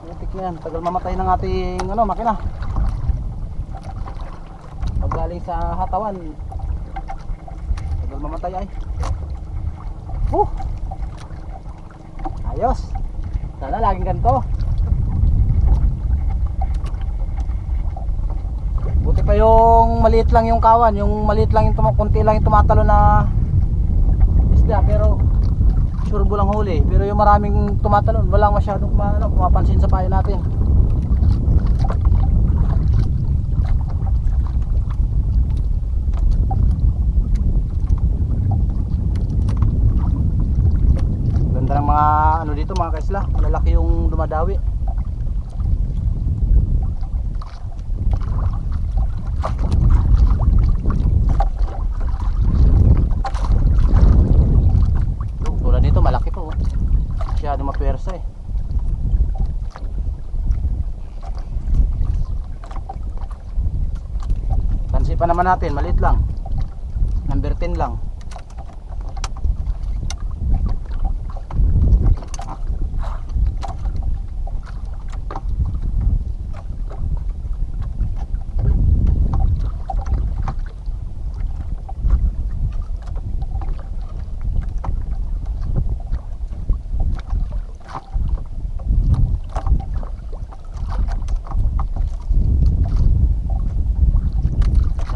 Putik na yan. Tagal mamatay ng ating makina. Pag galing sa hatawan, tagal mamatay ay. Ayos. Sana laging ganito. Buti pa yung maliit lang yung kawan, yung maliit lang yung kunti lang yung tumatalo na isda, pero sure lang huli. Pero yung maraming tumatalon, walang masyadong pumapansin sa payo natin. Ganda ng mga dito mga kaisla, malalaki yung dumadawi. Tulad nito malaki po, masyado mapwersa eh. Tansi pa naman natin, maliit lang, number 10 lang.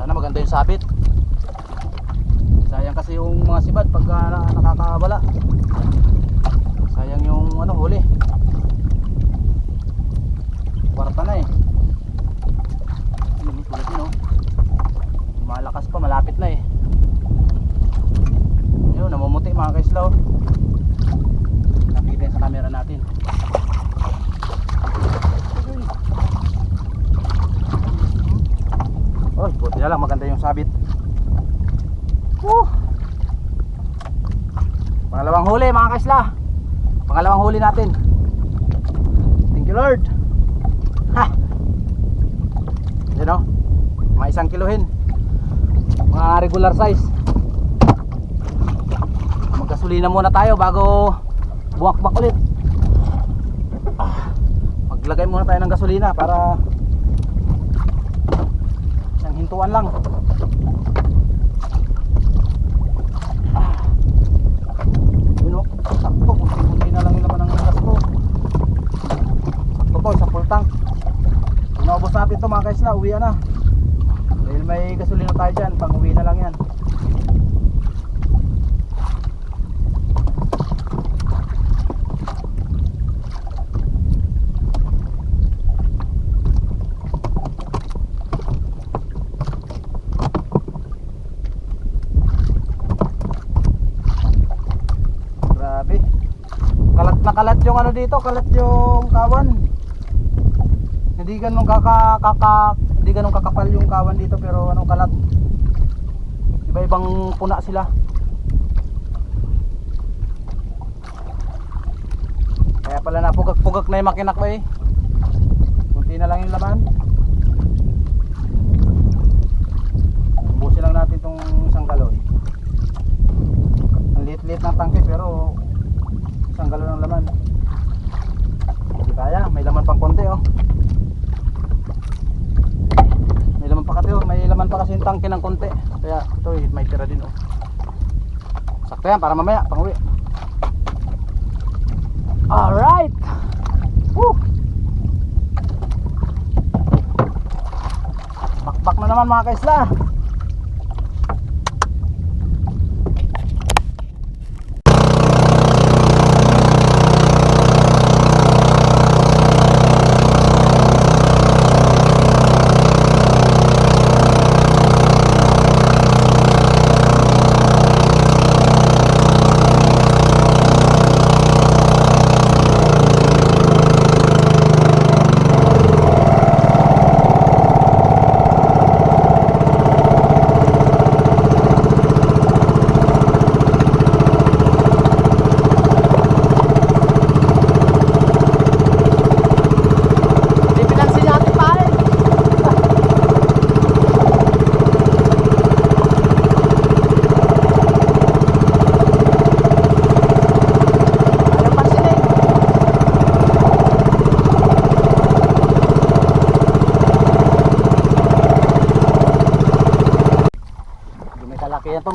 Maganda yung sabit. Sayang kasi yung mga sibad pagka nakakawala. Sayang yung huli. Kwarta na eh. Tulad yun malakas pa, malapit na eh. Ayun, namumuti mga kaislaw. Nakita sa camera natin. Oy, buti na lang maganda yung sabit. Pangalawang huli mga kaisla. Pangalawang huli natin. Thank you Lord. Yan o, mga 1 kilohin. Mga regular size. Magkasulina muna tayo bago buwakbak ulit. Maglagay muna tayo ng gasolina para hintuan lang. Yun sakto, kunti-kunti na lang yung laman ng gas ko. Sakto po, isang full tank. Inaubos natin ito mga kaisla, uwi na. Dahil may gasolina tayo dyan, pang uwi na lang yan. Kalat yung dito, kalat yung kawan. Hindi ganun hindi ganun kakapal yung kawan dito, pero kalat. Iba-ibang puna sila. Kaya pala napugak-pugak na yung makina ko eh. Kunti na lang yung laman. Ubusin lang natin tong 1 galon. Ang liit-liit ng tangke pero 1 galon ng laman. Hindi kaya, may laman pang konti May laman pa kasi may laman pa kasi yung tangke ng konti. Kaya ito may tira din Sakto yan para mamaya pang uwi. Alright. Bakbak na naman mga kaisla.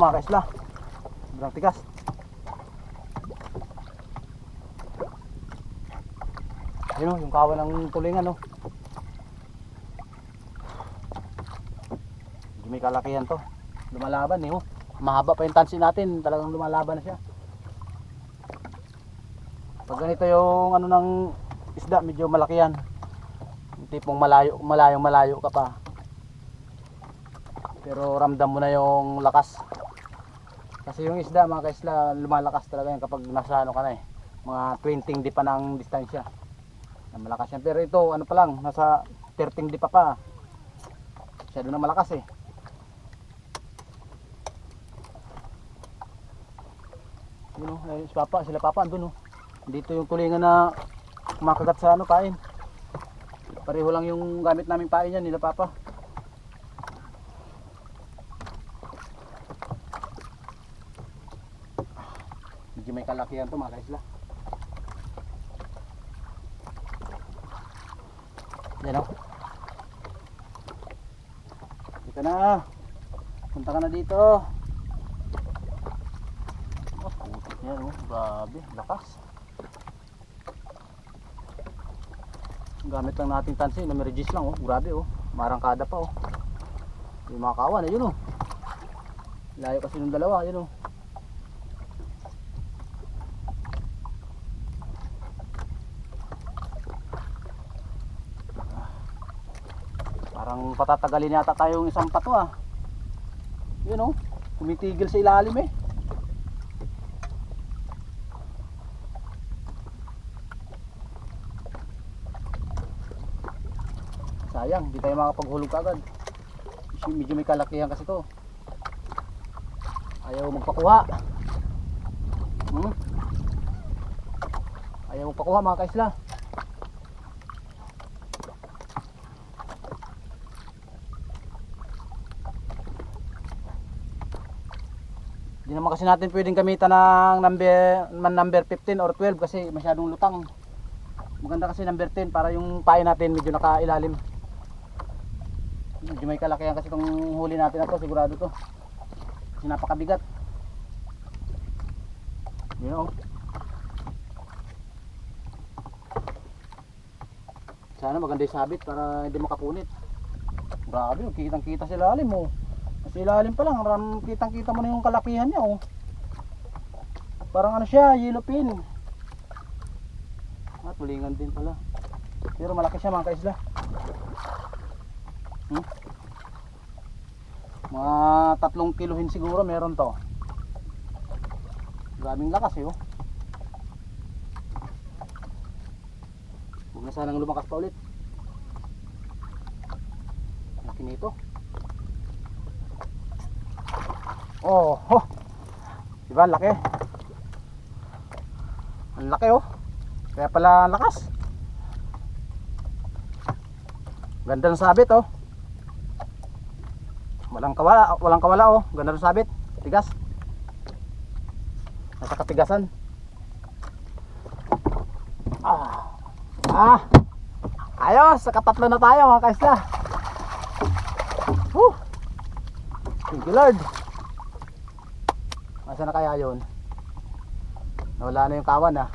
mga kaisla. Sobrang tigas. Ayun o, yung kawan ng tulingan o. Medyo may kalakihan to. Lumalaban eh o. Mahaba pa yung tansi natin, talagang lumalaban na siya. Pag ganito yung ano ng isda, medyo malaki yan. Yung tipong malayo ka pa. Pero ramdam mo na yung lakas. Kasi yung isda mga kaisla, lumalakas talaga yan kapag nasa ano ka na eh. Mga 20 di pa ng distansya. Malakas yan. Pero ito ano pa lang, nasa 13 di pa. Masyado na malakas eh. Yun o, sila papa andun o. Dito yung tulingan na kumakagat sa ano pain. Pareho lang yung gamit naming pain yan nila papa. Medyo may kalakihan to mga kaisla. Yan o. Dito na. Punta ka na dito. Yan o, grabe, lakas. Gamit lang natin tansi, namerigis lang o, grabe o, marangkada pa o. Yung mga kawan, ayun o. Layo kasi ng dalawa, ayun o. Parang patatagalin yata tayong isang pato ah. Yun o, tumitigil sa ilalim eh. Sayang, di tayo makapaghulog kagad. Medyo may kalakihan kasi to. Ayaw magpakuha. Ayaw magpakuha mga kaisla. Di naman kasi natin pwedeng gamitan ng number 15 or 12 kasi masyadong lutang. Maganda kasi number 10 para yung pain natin medyo nakailalim. Medyo may kalakihan kasi itong huli natin na to, sigurado to. Kasi napakabigat. Yun o. Sana maganda yung sabit para hindi makapunit. Grabe, kitang kita sa ilalim o. Sa ilalim pa lang, kitang kita mo na yung kalakihan niya o. Parang ano siya, yellow pin. Tulingan din pala. Pero malaki siya mga kaisla. Mga 3 kilohin siguro meron to. Grabing lakas eh oh. Huwag na sanang lumakas pa ulit. Laki nito. Oh, diba laki? Ang laki oh. Kaya pala lakas. Ganda ng sabit oh. Walang kawala oh. Ganda ng sabit. Tigas. Nasa katigasan. Ayos, katatlo na tayo mga kaisla. Thank you Lord. Masa na kaya yun? Nawala na yung kawan ah.